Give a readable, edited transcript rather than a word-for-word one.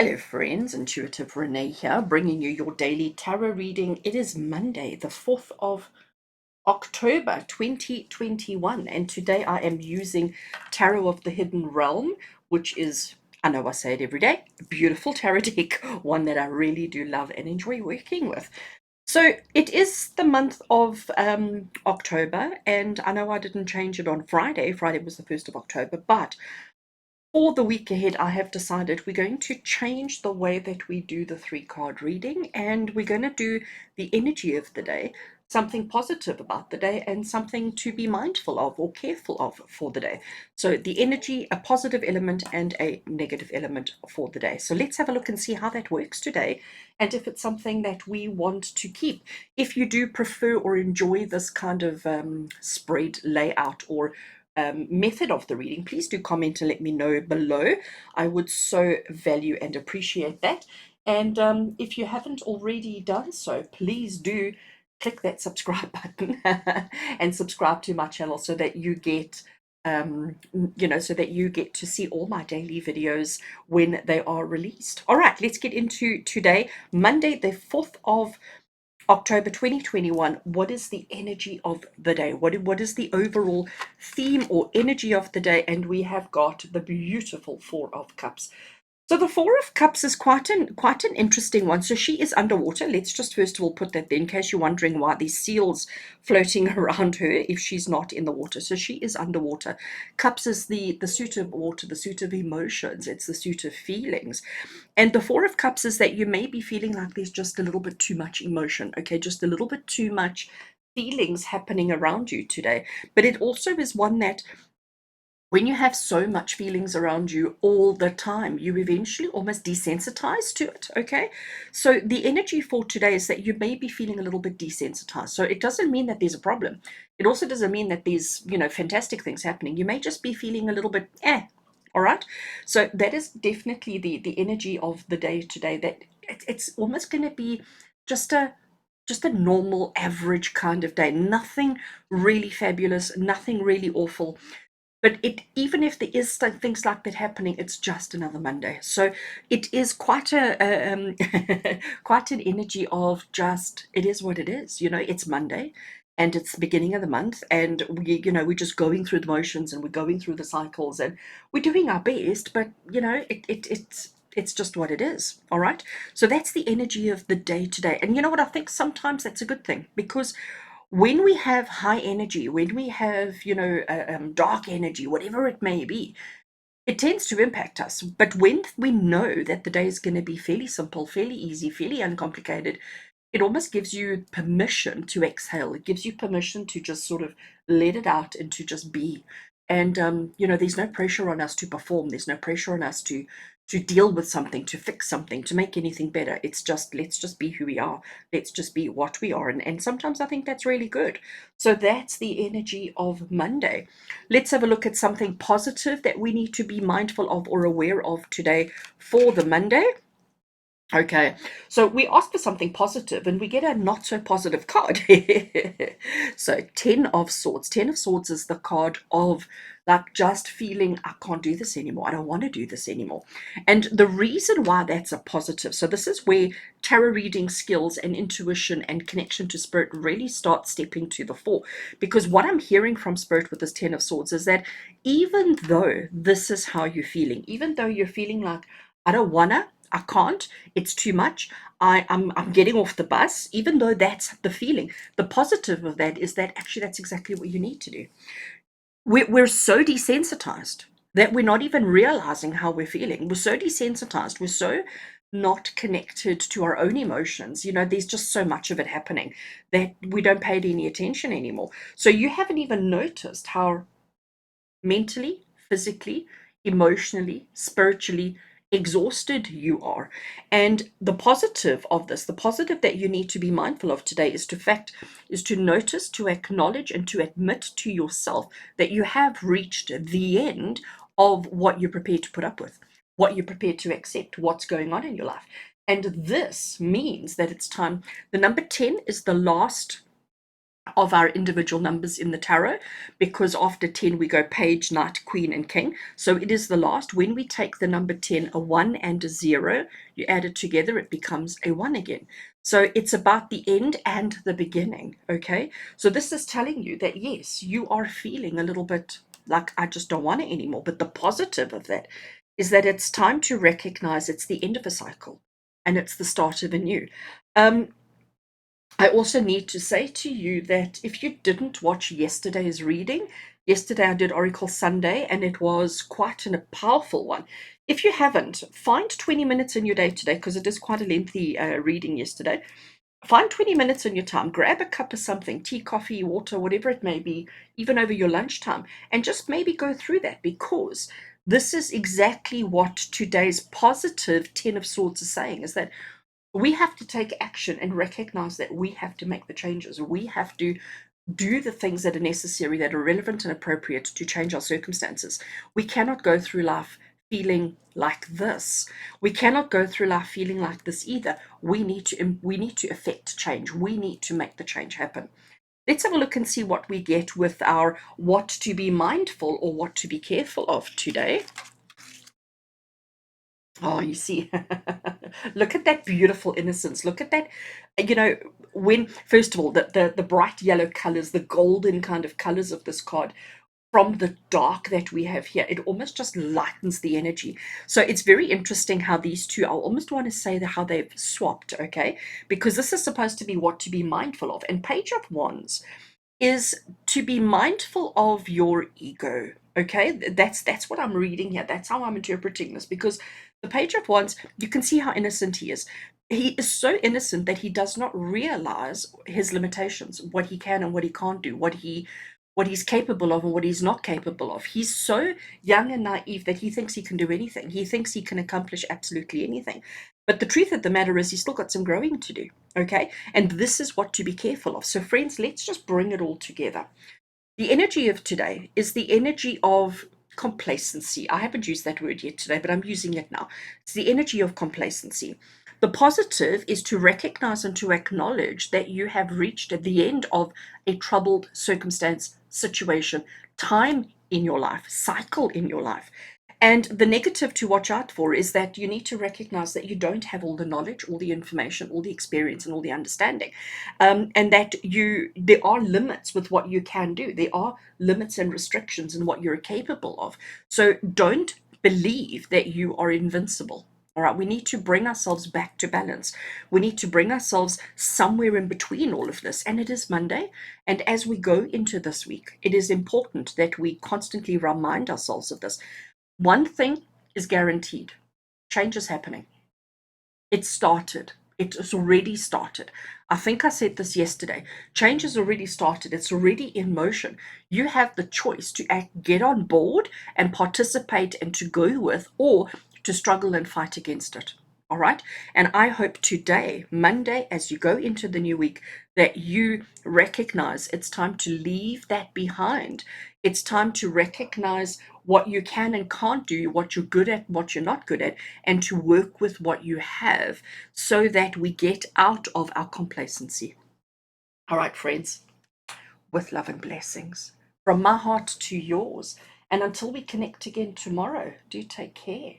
Hello friends, Intuitive Rene here, bringing you your daily tarot reading. It is Monday, the 4th of October 2021, and today I am using Tarot of the Hidden Realm, which is, I know I say it every day, a beautiful tarot deck, one that I really do love and enjoy working with. So it is the month of October, and I know I didn't change it on Friday. Friday was the 1st of October, but for the week ahead, I have decided we're going to change the way that we do the three-card reading, and we're going to do the energy of the day, something positive about the day, and something to be mindful of or careful of for the day. So the energy, a positive element and a negative element for the day. So let's have a look and see how that works today, and if it's something that we want to keep. If you do prefer or enjoy this kind of spread layout or method of the reading, please do comment and let me know below. I would so value and appreciate that. And if you haven't already done so, please do click that subscribe button and subscribe to my channel so that you get so that you get to see all my daily videos when they are released. All right, let's get into today, Monday the 4th of October 2021. What is the energy of the day? What is the overall theme or energy of the day? And we have got the beautiful Four of Cups. So the Four of Cups is quite an interesting one. So she is underwater. Let's just first of all put that there in case you're wondering why these seals floating around her if she's not in the water. So she is underwater. Cups is the suit of water, the suit of emotions. It's the suit of feelings. And the Four of Cups is that you may be feeling like there's just a little bit too much emotion, okay? Just a little bit too much feelings happening around you today. But it also is one that when you have so much feelings around you all the time, you eventually almost desensitize to it, okay? So the energy for today is that you may be feeling a little bit desensitized. So it doesn't mean that there's a problem. It also doesn't mean that there's, fantastic things happening. You may just be feeling a little bit, all right? So that is definitely the energy of the day today, that it's almost going to be just a normal average kind of day. Nothing really fabulous, nothing really awful. But even if there is things like that happening, it's just another Monday. So it is quite quite an energy of just, it is what it is. It's Monday, and it's the beginning of the month, and we're just going through the motions, and we're going through the cycles, and we're doing our best. But it's just what it is. All right. So that's the energy of the day today. And you know what? I think sometimes that's a good thing, because when we have high energy, when we have, dark energy, whatever it may be, it tends to impact us. But when we know that the day is going to be fairly simple, fairly easy, fairly uncomplicated, it almost gives you permission to exhale. It gives you permission to just sort of let it out and to just be. And there's no pressure on us to perform. There's no pressure on us to deal with something, to fix something, to make anything better. It's just, let's just be who we are. Let's just be what we are. And sometimes I think that's really good. So that's the energy of Monday. Let's have a look at something positive that we need to be mindful of or aware of today for the Monday. Okay, so we ask for something positive and we get a not so positive card. So 10 of Swords. 10 of Swords is the card of like just feeling, I can't do this anymore. I don't want to do this anymore. And the reason why that's a positive, so this is where tarot reading skills and intuition and connection to spirit really start stepping to the fore. Because what I'm hearing from spirit with this 10 of Swords is that even though this is how you're feeling, even though you're feeling like, I don't wanna, I can't, it's too much, I'm getting off the bus, even though that's the feeling. The positive of that is that actually that's exactly what you need to do. We're so desensitized that we're not even realizing how we're feeling. We're so desensitized. We're so not connected to our own emotions. There's just so much of it happening that we don't pay it any attention anymore. So you haven't even noticed how mentally, physically, emotionally, spiritually exhausted you are. And the positive of this, the positive that you need to be mindful of today is to notice, to acknowledge, and to admit to yourself that you have reached the end of what you're prepared to put up with, what you're prepared to accept, what's going on in your life. And this means that it's time. The number 10 is the last of our individual numbers in the tarot, because after 10 we go page, knight, queen, and king. So it is the last. When we take the number 10, a 1 and a 0, you add it together, it becomes a 1 again. So it's about the end and the beginning. Okay, so this is telling you that yes, you are feeling a little bit like I just don't want it anymore, but the positive of that is that it's time to recognize it's the end of a cycle and it's the start of a new. I also need to say to you that if you didn't watch yesterday's reading, yesterday I did Oracle Sunday and it was quite a powerful one. If you haven't, find 20 minutes in your day today, because it is quite a lengthy reading yesterday. Find 20 minutes in your time, grab a cup of something, tea, coffee, water, whatever it may be, even over your lunchtime, and just maybe go through that, because this is exactly what today's positive 10 of Swords is saying, is that we have to take action and recognize that we have to make the changes. We have to do the things that are necessary, that are relevant and appropriate to change our circumstances. We cannot go through life feeling like this. We cannot go through life feeling like this either. We need to effect change. We need to make the change happen. Let's have a look and see what we get with our what to be mindful or what to be careful of today. Oh, you see, look at that beautiful innocence. Look at that, you know, when, first of all, the bright yellow colors, the golden kind of colors of this card from the dark that we have here, it almost just lightens the energy. So it's very interesting how these two, I almost want to say that how they've swapped, okay? Because this is supposed to be what to be mindful of. And Page of Wands is to be mindful of your ego. Okay, that's what I'm reading here. That's how I'm interpreting this, because the Page of Wands, you can see how innocent he is. He is so innocent that he does not realize his limitations, what he can and what he can't do, what he's capable of and what he's not capable of. He's so young and naive that he thinks he can do anything. He thinks he can accomplish absolutely anything. But the truth of the matter is, he's still got some growing to do. Okay, and this is what to be careful of. So, friends, let's just bring it all together. The energy of today is the energy of complacency. I haven't used that word yet today, but I'm using it now. It's the energy of complacency. The positive is to recognize and to acknowledge that you have reached at the end of a troubled circumstance, situation, time in your life, cycle in your life. And the negative to watch out for is that you need to recognize that you don't have all the knowledge, all the information, all the experience, and all the understanding, and that there are limits with what you can do. There are limits and restrictions in what you're capable of. So don't believe that you are invincible. All right, we need to bring ourselves back to balance. We need to bring ourselves somewhere in between all of this. And it is Monday. And as we go into this week, it is important that we constantly remind ourselves of this. One thing is guaranteed: change is happening. It started. It has already started. I think I said this yesterday. Change has already started. It's already in motion. You have the choice to get on board and participate and to go with, or to struggle and fight against it. All right. And I hope today, Monday, as you go into the new week, that you recognize it's time to leave that behind. It's time to recognize what you can and can't do, what you're good at, what you're not good at, and to work with what you have so that we get out of our complacency. All right, friends, with love and blessings from my heart to yours. And until we connect again tomorrow, do take care.